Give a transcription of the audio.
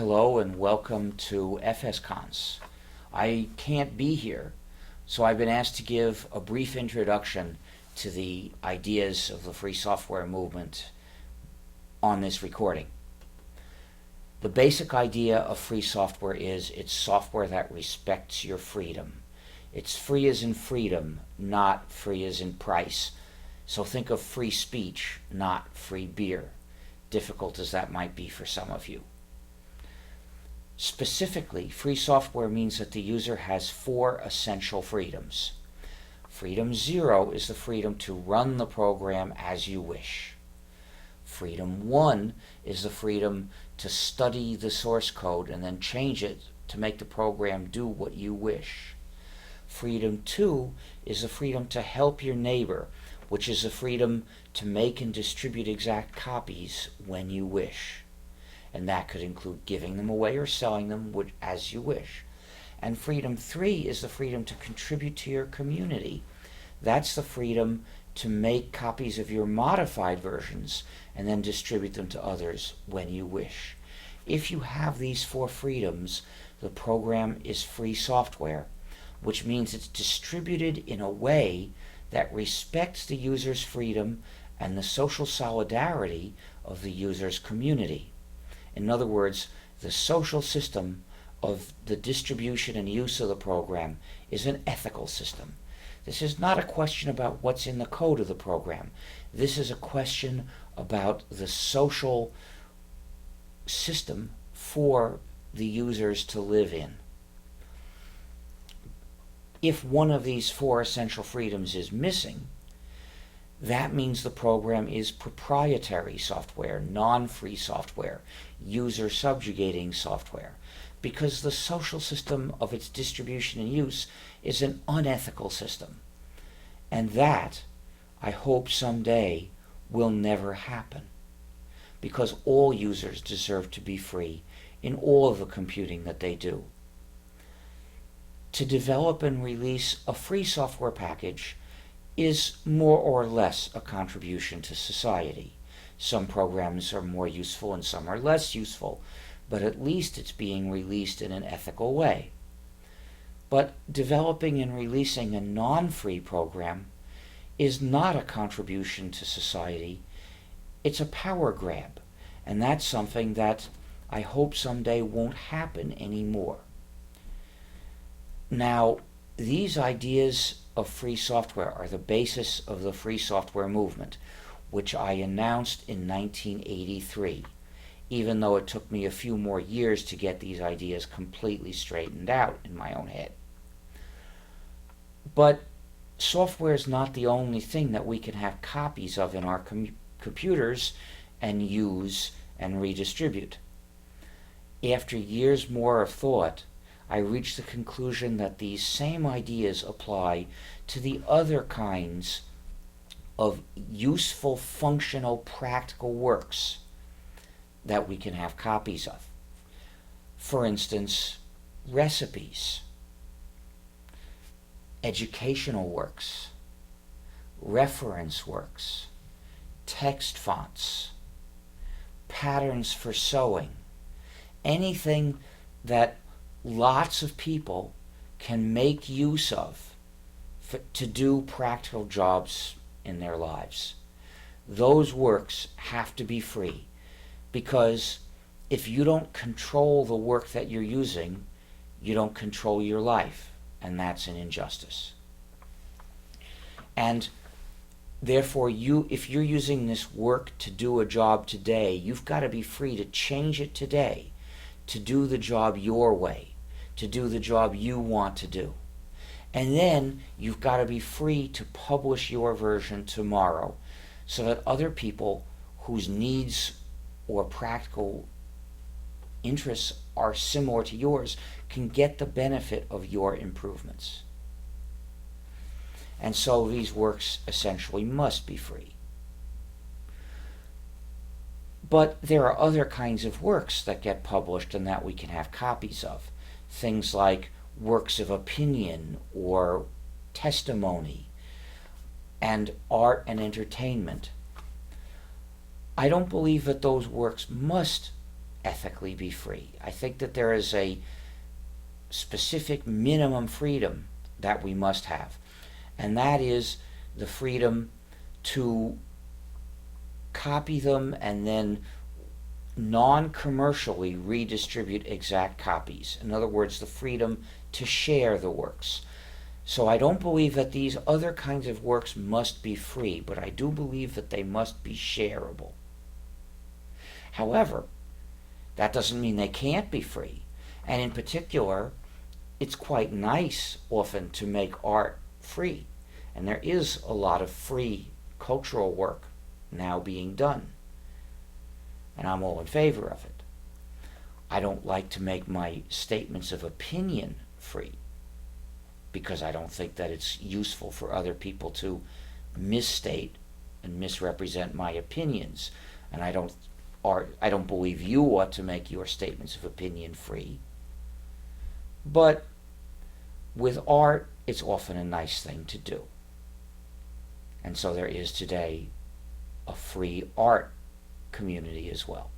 Hello and welcome to FSCONS. I can't be here, so I've been asked to give a brief introduction to the ideas of the free software movement on this recording. The basic idea of free software is it's software that respects your freedom. It's free as in freedom, not free as in price. So think of free speech, not free beer, difficult as that might be for some of you. Specifically, free software means that the user has 4 essential freedoms. Freedom 0 is the freedom to run the program as you wish. Freedom 1 is the freedom to study the source code and then change it to make the program do what you wish. Freedom 2 is the freedom to help your neighbor, which is the freedom to make and distribute exact copies when you wish. And that could include giving them away or selling them as you wish. And freedom 3 is the freedom to contribute to your community. That's the freedom to make copies of your modified versions and then distribute them to others when you wish. If you have these 4 freedoms, the program is free software, which means it's distributed in a way that respects the user's freedom and the social solidarity of the user's community. In other words, the social system of the distribution and use of the program is an ethical system. This is not a question about what's in the code of the program. This is a question about the social system for the users to live in. If one of these 4 essential freedoms is missing, that means the program is proprietary software, non-free software, user-subjugating software, because the social system of its distribution and use is an unethical system. And that, I hope someday, will never happen, because all users deserve to be free in all of the computing that they do. To develop and release a free software package is more or less a contribution to society. Some programs are more useful and some are less useful, but at least it's being released in an ethical way. But developing and releasing a non-free program is not a contribution to society. It's a power grab, and that's something that I hope someday won't happen anymore. Now, these ideas of free software are the basis of the free software movement, which I announced in 1983, even though it took me a few more years to get these ideas completely straightened out in my own head. But software is not the only thing that we can have copies of in our computers and use and redistribute. After years more of thought, I reached the conclusion that these same ideas apply to the other kinds of useful, functional, practical works that we can have copies of. For instance, recipes, educational works, reference works, text fonts, patterns for sewing, anything that lots of people can make use of to do practical jobs in their lives. Those works have to be free, because if you don't control the work that you're using, you don't control your life, and that's an injustice. And therefore, if you're using this work to do a job today, you've got to be free to change it today to do the job your way, to do the job you want to do. And then you've got to be free to publish your version tomorrow so that other people whose needs or practical interests are similar to yours can get the benefit of your improvements. And so these works essentially must be free. But there are other kinds of works that get published and that we can have copies of. Things like works of opinion or testimony, and art and entertainment. I don't believe that those works must ethically be free. I think that there is a specific minimum freedom that we must have, and that is the freedom to copy them and then non-commercially redistribute exact copies. In other words, the freedom to share the works. So I don't believe that these other kinds of works must be free, but I do believe that they must be shareable. However, that doesn't mean they can't be free. And in particular, it's quite nice often to make art free. And there is a lot of free cultural work now being done. And I'm all in favor of it. I don't like to make my statements of opinion free, because I don't think that it's useful for other people to misstate and misrepresent my opinions. And I don't believe you ought to make your statements of opinion free. But with art, it's often a nice thing to do. And so there is today a free art community as well.